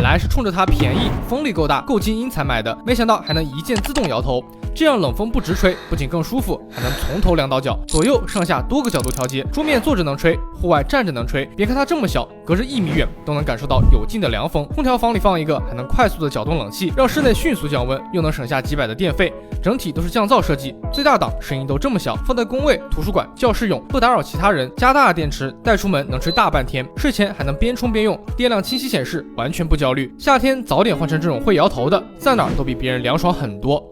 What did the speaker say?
本来是冲着它便宜、风力够大、够静音才买的，没想到还能一键自动摇头。这样冷风不直吹，不仅更舒服，还能从头凉到脚，左右上下多个角度调节。桌面坐着能吹，户外站着能吹。别看它这么小，隔着1米远都能感受到有劲的凉风。空调房里放一个，还能快速的搅动冷气，让室内迅速降温，又能省下几百的电费。整体都是降噪设计，最大档声音都这么小，放在工位、图书馆、教室用，不打扰其他人。加大电池带出门能吹大半天，睡前还能边充边用，电量清晰显示，完全不焦虑。夏天早点换成这种会摇头的，在哪儿都比别人凉爽很多。